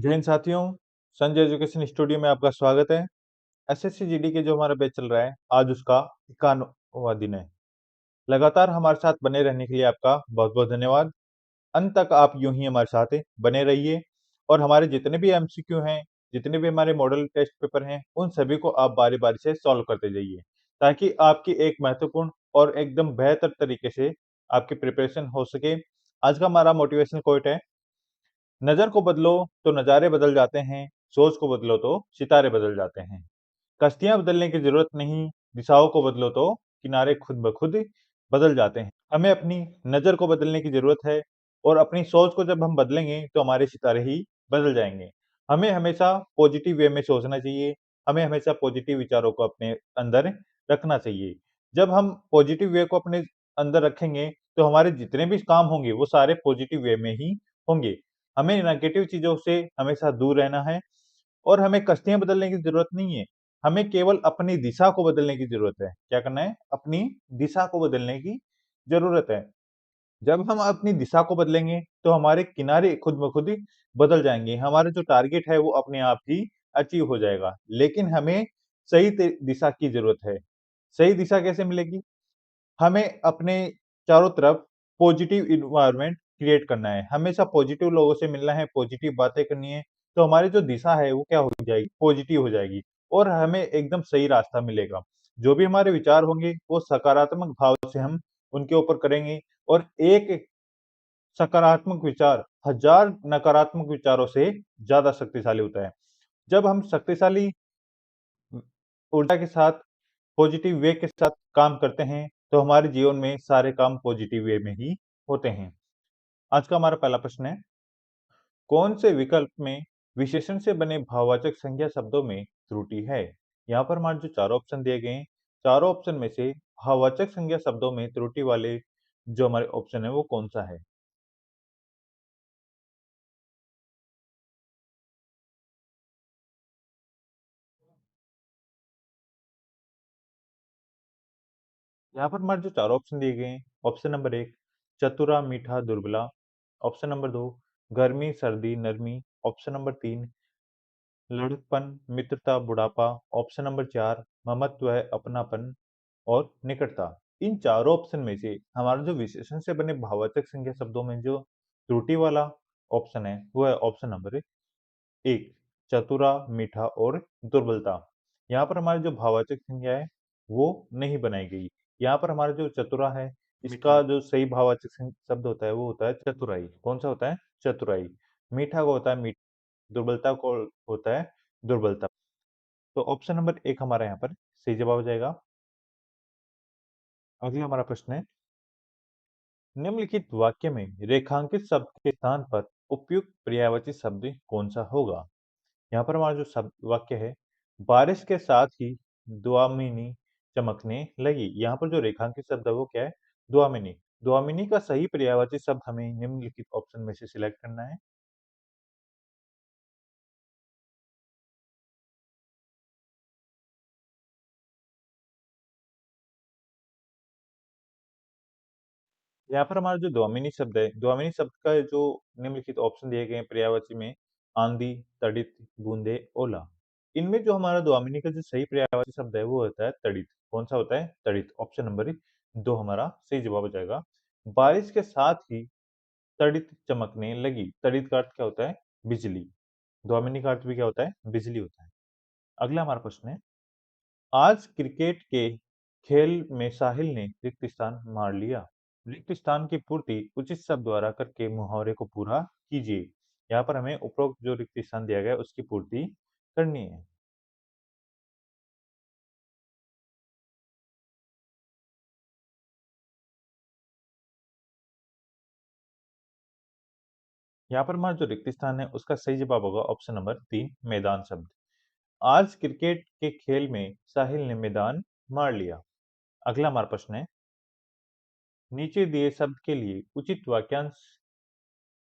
जय हिंद साथियों, Sanjay education studio में आपका स्वागत है। एसएससी जीडी के जो हमारा बैच चल रहा है, आज उसका 91वां दिन है। लगातार हमारे साथ बने रहने के लिए आपका बहुत-बहुत धन्यवाद। अंत तक आप यूँ ही हमारे साथ बने रहिए और हमारे जितने भी एमसीक्यू हैं, जितने भी हमारे मॉडल टेस्ट पेपर हैं, उन सभी को आप बारी-बारी से सॉल्व करते जाइए, ताकि आपकी एक महत्वपूर्ण और एकदम बेहतर तरीके से आपकी प्रिपरेशन हो सके। आज का हमारा मोटिवेशनल कोट है, नज़र को बदलो तो नज़ारे बदल जाते हैं, सोच को बदलो तो सितारे बदल जाते हैं। कश्तियाँ बदलने की ज़रूरत नहीं, दिशाओं को बदलो तो किनारे खुद ब खुद बदल जाते हैं। हमें अपनी नज़र को बदलने की ज़रूरत है और अपनी सोच को जब हम बदलेंगे तो हमारे सितारे ही बदल जाएँगे। हमें हमेशा पॉज़िटिव वे में सोचना चाहिए, हमें हमेशा पॉज़िटिव विचारों को अपने अंदर रखना चाहिए। जब हम पॉज़िटिव वे को अपने अंदर रखेंगे, तो हमारे जितने भी काम होंगे वो सारे पॉज़िटिव वे में ही होंगे। हमें नेगेटिव चीज़ों से हमेशा दूर रहना है और हमें कश्तियाँ बदलने की ज़रूरत नहीं है। हमें केवल अपनी दिशा को बदलने की ज़रूरत है। क्या करना है? अपनी दिशा को बदलने की ज़रूरत है। जब हम अपनी दिशा को बदलेंगे, तो हमारे किनारे खुद ब खुद ही बदल जाएँगे। हमारा जो टारगेट है, वो अपने आप ही अचीव हो जाएगा। लेकिन हमें सही दिशा की ज़रूरत है। सही दिशा कैसे मिलेगी? हमें अपने चारों तरफ पॉजिटिव एनवायरनमेंट क्रिएट करना है। हमेशा पॉजिटिव लोगों से मिलना है, पॉजिटिव बातें करनी है, तो हमारी जो दिशा है वो क्या हो जाएगी? पॉजिटिव हो जाएगी और हमें एकदम सही रास्ता मिलेगा। जो भी हमारे विचार होंगे, वो सकारात्मक भाव से हम उनके ऊपर करेंगे और एक सकारात्मक विचार हज़ार नकारात्मक विचारों से ज़्यादा शक्तिशाली होता है। जब हम शक्तिशाली ऊर्जा के साथ, पॉजिटिव वे के साथ काम करते हैं, तो हमारे जीवन में सारे काम पॉजिटिव वे में ही होते हैं। आज का हमारा पहला प्रश्न है, कौन से विकल्प में विशेषण से बने भाववाचक संज्ञा शब्दों में त्रुटि है? यहाँ पर हमारे जो चारों ऑप्शन दिए गए हैं, चारों ऑप्शन में से भाववाचक संज्ञा शब्दों में त्रुटि वाले जो हमारे ऑप्शन है, वो कौन-सा है? यहाँ पर हमारे जो चारों ऑप्शन दिए गए हैं, ऑप्शन नंबर 1 चतुरा, मीठा, दुर्बला, ऑप्शन नंबर 2 गर्मी, सर्दी, नरमी, ऑप्शन नंबर 3 लड़कपन, मित्रता, बुढ़ापा, ऑप्शन नंबर 4 ममत्व है, अपनापन और निकटता। इन चारों ऑप्शन में से हमारा जो विशेषण से बने भाववाचक संज्ञा शब्दों में जो त्रुटि वाला ऑप्शन है, वो है ऑप्शन नंबर 1 चतुरा, मीठा और दुर्बलता। यहाँ पर हमारी जो भाववाचक संज्ञा है, वो नहीं बनाई गई। यहाँ पर हमारा जो चतुरा है, इसका जो सही भाववाचक शब्द होता है, वो होता है चतुराई। कौन-सा होता है? चतुराई। मीठा को होता है मीठ दुर्बलता को होता है दुर्बलता। तो ऑप्शन नंबर 1 हमारा यहाँ पर सही जवाब हो जाएगा। अगला हमारा प्रश्न है, निम्नलिखित वाक्य में रेखांकित शब्द के स्थान पर उपयुक्त पर्यायवाची शब्द कौन-सा होगा? यहाँ पर हमारा जो शब्द वाक्य है, बारिश के साथ ही दुआमिनी चमकने लगी। यहाँ पर जो रेखांकित शब्द है वो क्या है? दुआमिनी। दुआमिनी का सही पर्यायवाची शब्द हमें निम्नलिखित ऑप्शन में से सिलेक्ट करना है। यहाँ पर हमारा जो द्वामिनी शब्द है, द्वामिनी शब्द का जो निम्नलिखित ऑप्शन दिए गए हैं पर्यायवाची में आंधी, तड़ित, बूंदे, ओला। इनमें जो हमारा द्वामिनी का जो सही पर्यायवाची शब्द है वो होता है तड़ित। कौन सा होता है? तड़ित। ऑप्शन नंबर 2 हमारा सही जवाब हो जाएगा। बारिश के साथ ही तड़ित चमकने लगी। तड़ित का अर्थ क्या होता है? बिजली। द्वामिनी का अर्थ भी क्या होता है? बिजली होता है। अगला हमारा प्रश्न है, आज क्रिकेट के खेल में साहिल ने रिक्त स्थान मार लिया। रिक्त स्थान की पूर्ति उचित शब्द द्वारा करके मुहावरे को पूरा कीजिए। यहाँ पर हमें उपरोक्त जो रिक्त स्थान दिया गया है उसकी पूर्ति करनी है। यहाँ पर हमारा जो रिक्त स्थान है उसका सही जवाब होगा ऑप्शन नंबर 3 मैदान शब्द। आज क्रिकेट के खेल में साहिल ने मैदान मार लिया। अगला हमारा प्रश्न है, नीचे दिए शब्द के लिए उचित वाक्यांश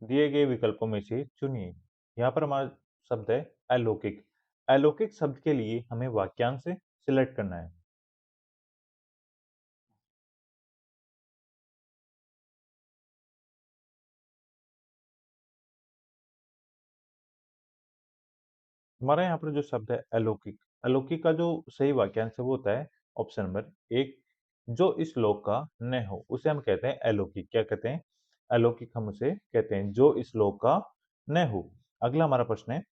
दिए गए विकल्पों में से चुनिए। यहाँ पर हमारा शब्द है अलौकिक। अलौकिक शब्द के लिए हमें वाक्यांश सिलेक्ट करना है। हमारे यहाँ पर जो शब्द है अलौकिक, अलौकिक का जो सही वाक्यांश है वो होता है ऑप्शन नंबर 1, जो इस लोक का न हो, उसे हम कहते हैं अलौकिक। क्या कहते हैं? अलौकिक हम उसे कहते हैं, जो इस लोक का न हो। अगला हमारा प्रश्न है,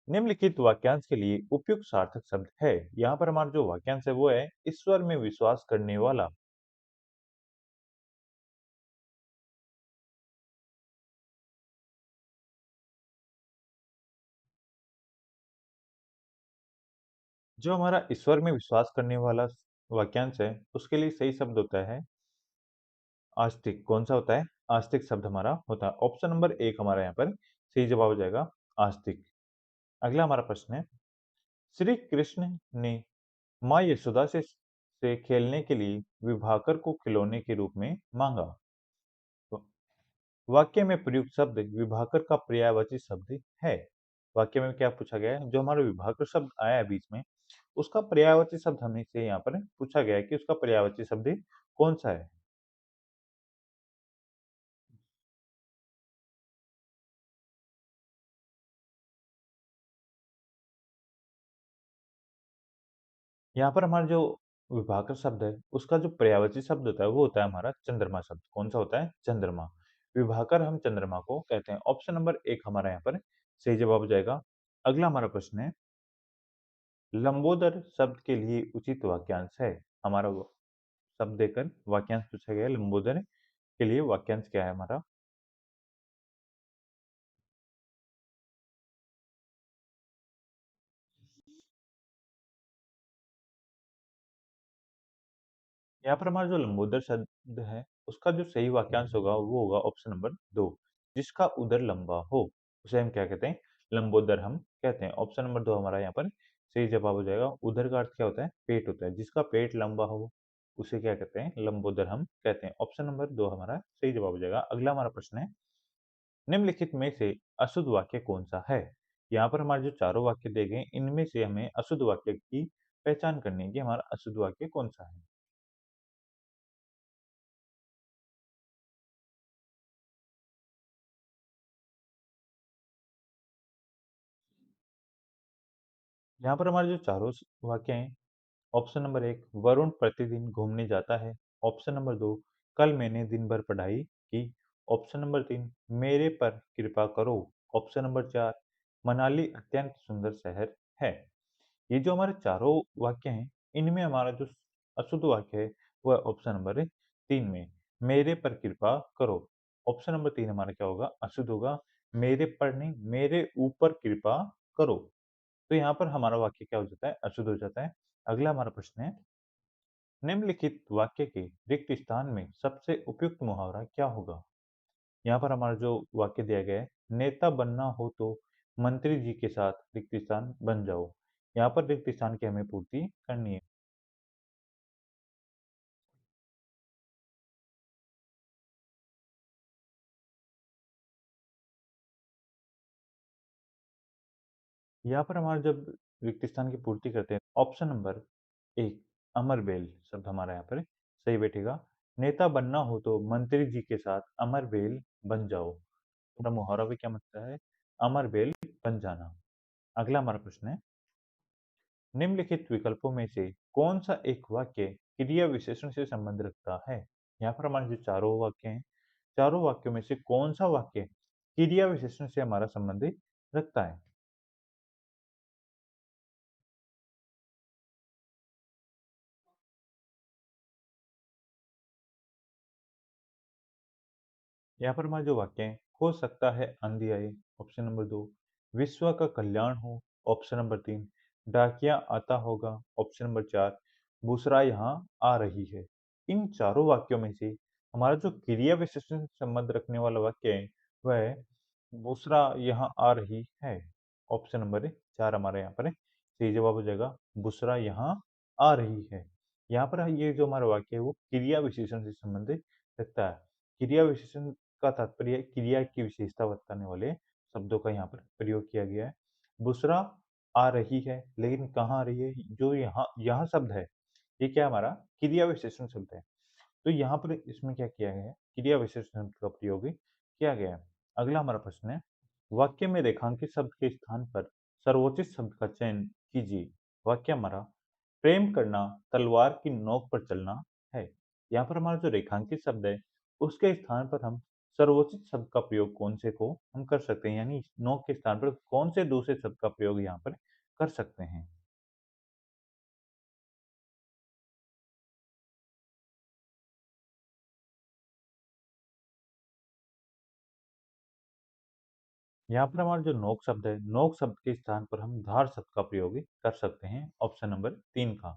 निम्नलिखित वाक्यांश के लिए उपयुक्त सार्थक शब्द है। यहाँ पर हमारा जो वाक्यांश है वो है ईश्वर में विश्वास करने वाला। जो हमारा ईश्वर में विश्वास करने वाला वाक्यांश है, उसके लिए सही शब्द होता है आस्तिक। कौन सा होता है? आस्तिक शब्द हमारा होता है। ऑप्शन नंबर 1 हमारा यहाँ पर सही जवाब हो जाएगा आस्तिक। अगला हमारा प्रश्न है, श्री कृष्ण ने माँ यशोदा से खेलने के लिए विभाकर को खिलौने के रूप में मांगा। तो वाक्य में प्रयुक्त शब्द विभाकर का पर्यायवाची शब्द है। वाक्य में क्या पूछा गया है? जो हमारा विभाकर शब्द आया है बीच में, उसका पर्यायवाची शब्द हमें से यहाँ पर पूछा गया है कि उसका पर्यायवाची शब्द कौन सा है। यहाँ पर हमारा जो विभाकर शब्द है, उसका जो पर्यायवाची शब्द होता है वो होता है हमारा चंद्रमा शब्द। कौन सा होता है? चंद्रमा। विभाकर हम चंद्रमा को कहते हैं। ऑप्शन नंबर 1 हमारा यहाँ पर सही जवाब हो जाएगा। अगला हमारा प्रश्न है, लंबोदर शब्द के लिए उचित वाक्यांश है। हमारा शब्द देकर वाक्यांश पूछा गया है, लंबोदर के लिए वाक्यांश क्या है हमारा? यहाँ पर हमारा जो लंबोदर शब्द है, उसका जो सही वाक्यांश होगा वो होगा ऑप्शन नंबर 2, जिसका उदर लंबा हो उसे हम क्या कहते हैं? लंबोदर हम कहते हैं। ऑप्शन नंबर 2 हमारा यहाँ पर सही जवाब हो जाएगा। उदर का अर्थ क्या होता है? पेट होता है। जिसका पेट लंबा हो उसे क्या कहते हैं? लंबोदर हम कहते हैं। ऑप्शन नंबर 2 हमारा सही जवाब हो जाएगा। अगला हमारा प्रश्न है, निम्नलिखित में से अशुद्ध वाक्य कौन सा है? यहाँ पर हमारे जो चारों वाक्य दिए गए हैं, इनमें से हमें अशुद्ध वाक्य की पहचान करनी है कि हमारा अशुद्ध वाक्य कौन सा है। यहाँ पर हमारे जो चारों वाक्य हैं, ऑप्शन नंबर 1, वरुण प्रतिदिन घूमने जाता है। ऑप्शन नंबर 2, कल मैंने दिन भर पढ़ाई की। ऑप्शन नंबर 3, मेरे पर कृपा करो। ऑप्शन नंबर 4, मनाली अत्यंत सुंदर शहर है। ये जो हमारे चारों वाक्य हैं, इनमें हमारा जो अशुद्ध वाक्य है वो है ऑप्शन नंबर 3 में, मेरे पर कृपा करो। ऑप्शन नंबर 3 हमारा क्या होगा? अशुद्ध होगा। मेरे पर नहीं, मेरे ऊपर कृपा करो। तो यहाँ पर हमारा वाक्य क्या हो जाता है? अशुद्ध हो जाता है। अगला हमारा प्रश्न है, निम्नलिखित वाक्य के रिक्त स्थान में सबसे उपयुक्त मुहावरा क्या होगा? यहाँ पर हमारा जो वाक्य दिया गया है, नेता बनना हो तो मंत्री जी के साथ रिक्त स्थान बन जाओ। यहाँ पर रिक्त स्थान की हमें पूर्ति करनी है। यहाँ पर हमारा जब रिक्त स्थान की पूर्ति करते हैं, ऑप्शन नंबर 1, अमर बेल शब्द हमारा यहाँ पर सही बैठेगा। नेता बनना हो तो मंत्री जी के साथ अमर बेल बन जाओ। पूरा मुहावरा भी क्या मतलब है? अमर बेल बन जाना। अगला हमारा प्रश्न है, निम्नलिखित विकल्पों में से कौन सा एक वाक्य क्रिया विशेषण से संबंध रखता है? यहाँ पर हमारे जो चारों वाक्य हैं, चारों वाक्यों में से कौन सा वाक्य क्रिया विशेषण से हमारा संबंध रखता है? यहाँ पर हमारे जो वाक्य हैं, हो सकता है आंधी आए, ऑप्शन नंबर 2, विश्व का कल्याण हो, ऑप्शन नंबर 3, डाकिया आता होगा, ऑप्शन नंबर 4, बुसरा यहाँ आ रही है। इन चारों वाक्यों में से हमारा जो क्रिया विशेषण से संबंध रखने वाला वाक्य है वह है बुसरा यहाँ आ रही है। ऑप्शन नंबर 4 हमारे यहाँ पर सही जवाब हो जाएगा, बुसरा यहाँ आ रही है। यहाँ पर ये जो हमारा वाक्य है वो क्रिया विशेषण से संबंधित रखता है। क्रिया विशेषण का तात्पर्य क्रिया की विशेषता बताने वाले शब्दों का यहाँ पर प्रयोग किया गया है। बुसरा आ रही है, लेकिन कहाँ आ रही है? जो यहाँ यहाँ शब्द है, ये क्या है? हमारा क्रिया विशेषण शब्द है। तो यहाँ पर इसमें क्या किया गया है? क्रिया विशेषण शब्द का प्रयोग किया गया है। अगला हमारा प्रश्न है, वाक्य में रेखांकित शब्द के स्थान पर सर्वोचित शब्द का चयन कीजिए। वाक्य हमारा प्रेम करना तलवार की नोक पर चलना है। यहाँ पर हमारा जो रेखांकित शब्द है, उसके स्थान पर हम सर्वोचित शब्द का प्रयोग कौन से को हम कर सकते हैं, यानी नोक के स्थान पर कौन से दूसरे शब्द का प्रयोग यहाँ पर कर सकते हैं। यहाँ पर हमारा जो नोक शब्द है, नोक शब्द के स्थान पर हम धार शब्द का प्रयोग भी कर सकते हैं। ऑप्शन नंबर 3 का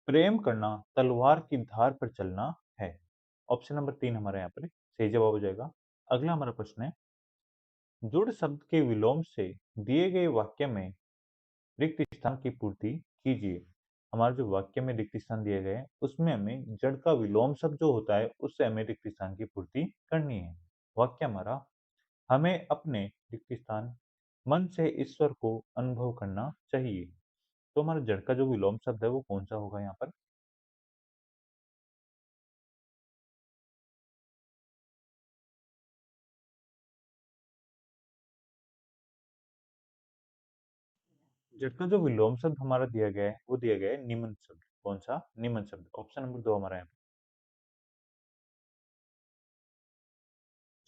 प्रेम करना तलवार की धार पर चलना है। ऑप्शन नंबर 3 हमारे यहाँ पर सही जवाब हो जाएगा। अगला हमारा प्रश्न है, जुड़ शब्द के विलोम से दिए गए वाक्य में रिक्त स्थान की पूर्ति कीजिए। हमारा जो वाक्य में रिक्त स्थान दिए गए हैं, उसमें हमें जड़ का विलोम शब्द जो होता है, उससे हमें रिक्त स्थान की पूर्ति करनी है। वाक्य हमारा हमें अपने रिक्त स्थान मन से ईश्वर को अनुभव करना चाहिए। तो हमारा जड़ का जो विलोम शब्द है वो कौन सा होगा यहाँ पर? जड़ का जो विलोम शब्द हमारा दिया गया है वो दिया गया है निमन शब्द। कौन सा? निमन शब्द। ऑप्शन नंबर 2 हमारा यहाँ पर।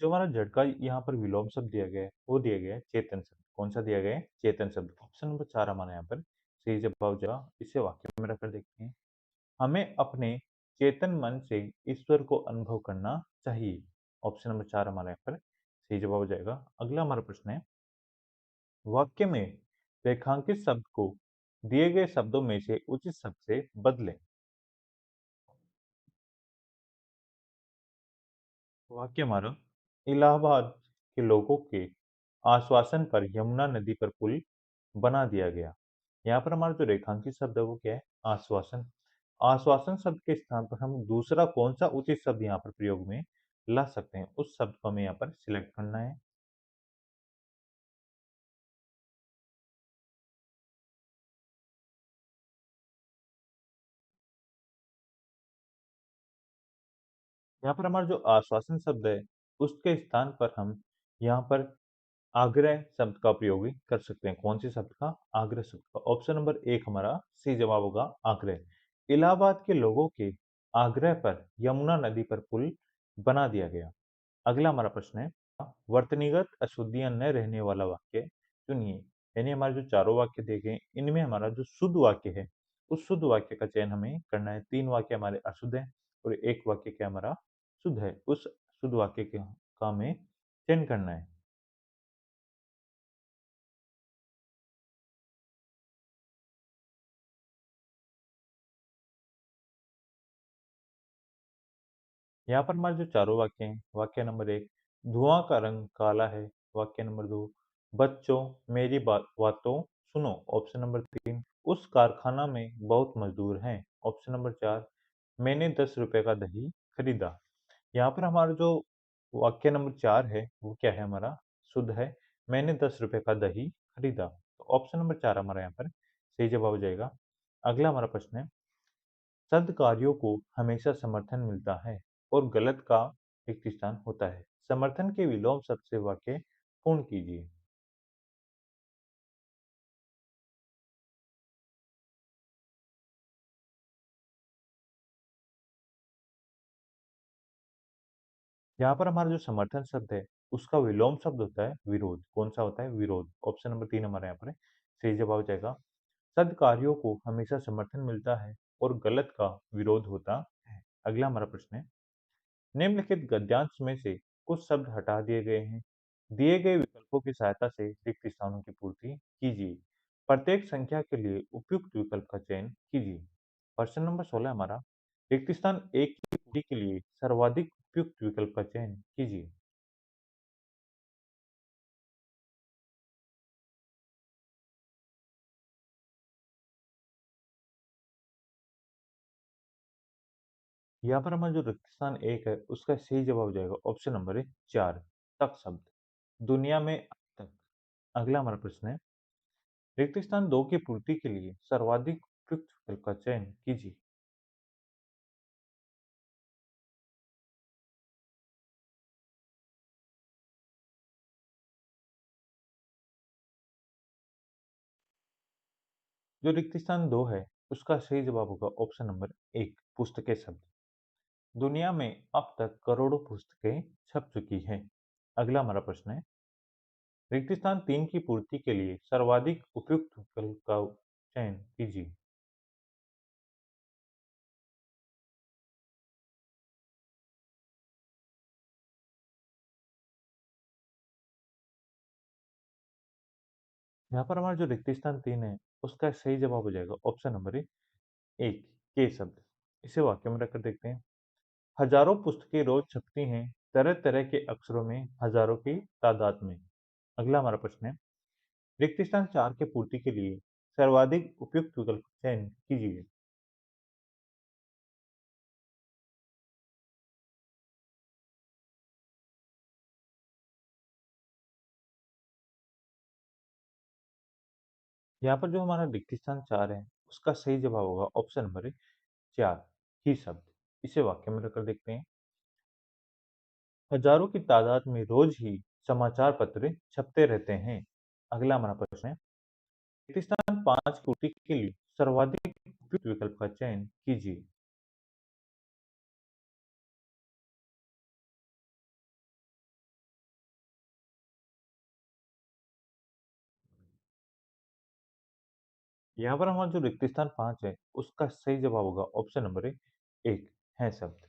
जो हमारा जड़ का यहाँ पर विलोम शब्द दिया गया है वो दिया गया है चेतन शब्द। कौन सा दिया गया है? चेतन शब्द। ऑप्शन नंबर 4 हमारा यहाँ पर सही जवाब हो जाएगा। इसे वाक्य में रखकर देखते हैं, हमें अपने चेतन मन से ईश्वर को अनुभव करना चाहिए। ऑप्शन नंबर 4 हमारा यहाँ पर सही जवाब हो जाएगा। अगला हमारा प्रश्न है, वाक्य में रेखांकित शब्द को दिए गए शब्दों में से उचित शब्द से बदलें। वाक्य हमारा इलाहाबाद के लोगों के आश्वासन पर यमुना नदी पर पुल बना दिया गया। यहाँ पर हमारा जो रेखांकित शब्द है वो क्या है? आश्वासन। आश्वासन शब्द के स्थान पर हम दूसरा कौन सा उचित शब्द यहाँ पर प्रयोग में ला सकते हैं, उस शब्द को हमें यहाँ पर सिलेक्ट करना है। यहाँ पर हमारा जो आश्वासन शब्द है, उसके स्थान पर हम यहाँ पर आग्रह शब्द का प्रयोग भी कर सकते हैं। कौन से शब्द का? आग्रह शब्द का। ऑप्शन नंबर 1 हमारा सही जवाब होगा, आग्रह। इलाहाबाद के लोगों के आग्रह पर यमुना नदी पर पुल बना दिया गया। अगला हमारा प्रश्न है, वर्तनीगत अशुद्धियां न रहने वाला वाक्य चुनिए। यानी हमारे जो चारों वाक्य देखे हैं, इनमें हमारा जो शुद्ध वाक्य है, उस शुद्ध वाक्य का चयन हमें करना है। 3 वाक्य हमारे अशुद्ध हैं और 1 वाक्य क्या हमारा शुद्ध है। उस शुद्ध वाक्य का हमें चयन करना है। यहाँ पर हमारे जो चारों वाक्य हैं, वाक्य नंबर 1 धुआं का रंग काला है। वाक्य नंबर 2 बच्चों मेरी बातों सुनो। ऑप्शन नंबर 3 उस कारखाना में बहुत मजदूर हैं। ऑप्शन नंबर 4 मैंने 10 रुपए का दही खरीदा। यहाँ पर हमारा जो वाक्य नंबर 4 है वो क्या है? हमारा शुद्ध है। मैंने 10 रुपए का दही खरीदा। तो ऑप्शन नंबर 4 हमारा यहाँ पर सही जवाब हो जाएगा। अगला हमारा प्रश्न है, सद्कार्यों को हमेशा समर्थन मिलता है और गलत का रिक्त स्थान होता है। समर्थन के विलोम शब्द से वाक्य पूर्ण कीजिए। यहाँ पर हमारा जो समर्थन शब्द है, उसका विलोम शब्द होता है विरोध। कौन सा होता है? विरोध। ऑप्शन नंबर 3 हमारे यहाँ पर सही जवाब हो जाएगा। सद्कार्यों को हमेशा समर्थन मिलता है और गलत का विरोध होता है। अगला हमारा प्रश्न है, निम्नलिखित गद्यांश में से कुछ शब्द हटा दिए गए हैं। दिए गए विकल्पों की सहायता से रिक्त स्थानों की पूर्ति कीजिए। प्रत्येक संख्या के लिए उपयुक्त विकल्प का चयन कीजिए। प्रश्न नंबर 16 हमारा, रिक्त स्थान एक की पूर्ति के लिए सर्वाधिक उपयुक्त विकल्प का चयन कीजिए। यहाँ पर हमारा जो रिक्त स्थान एक है, उसका सही जवाब हो जाएगा ऑप्शन नंबर 4 तक शब्द। दुनिया में अब तक। अगला हमारा प्रश्न है, रिक्त स्थान 2 की पूर्ति के लिए सर्वाधिक उपयुक्त विकल्प का चयन कीजिए। जो रिक्त स्थान 2 है, उसका सही जवाब होगा ऑप्शन नंबर 1 पुस्तकें शब्द। दुनिया में अब तक करोड़ों पुस्तकें छप चुकी हैं। अगला हमारा प्रश्न है, रिक्त स्थान 3 की पूर्ति के लिए सर्वाधिक उपयुक्त विकल्प का चयन कीजिए। यहाँ पर हमारा जो रिक्त स्थान 3 है, उसका सही जवाब हो जाएगा ऑप्शन नंबर 1 के शब्द। इसे वाक्य में रखकर देखते हैं। हजारों पुस्तकें रोज छपती हैं, तरह तरह के अक्षरों में, हजारों की तादाद में। अगला हमारा प्रश्न है, रिक्त स्थान 4 की पूर्ति के लिए सर्वाधिक उपयुक्त विकल्प का चयन कीजिए। यहाँ पर जो हमारा रिक्त स्थान 4 है, उसका सही जवाब होगा ऑप्शन नंबर 4 ही शब्द। इसे वाक्य में रखकर देखते हैं। हजारों की तादाद में रोज ही समाचार पत्र छपते रहते हैं। अगला हमारा प्रश्न है, रिक्त स्थान 5 की पूर्ति के लिए सर्वाधिक उपयुक्त विकल्प का चयन कीजिए। यहाँ पर हमारा जो रिक्त स्थान 5 है, उसका सही जवाब होगा ऑप्शन नंबर 1 है शब्द।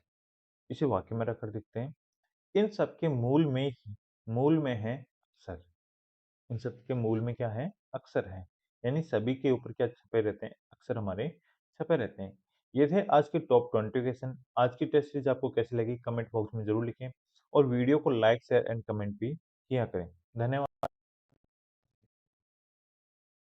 इसे वाक्य में रखकर देखते हैं। इन सब के मूल में है अक्षर। इन सब के मूल में क्या है? अक्षर है। यानी सभी के ऊपर क्या छपे रहते हैं? अक्षर हमारे छपे रहते हैं। ये थे आज के टॉप 20 क्वेश्चन। आज की टेस्ट सीरीज आपको कैसी लगी? कमेंट बॉक्स में जरूर लिखें और वीडियो को लाइक, शेयर एंड कमेंट भी किया करें। धन्यवाद।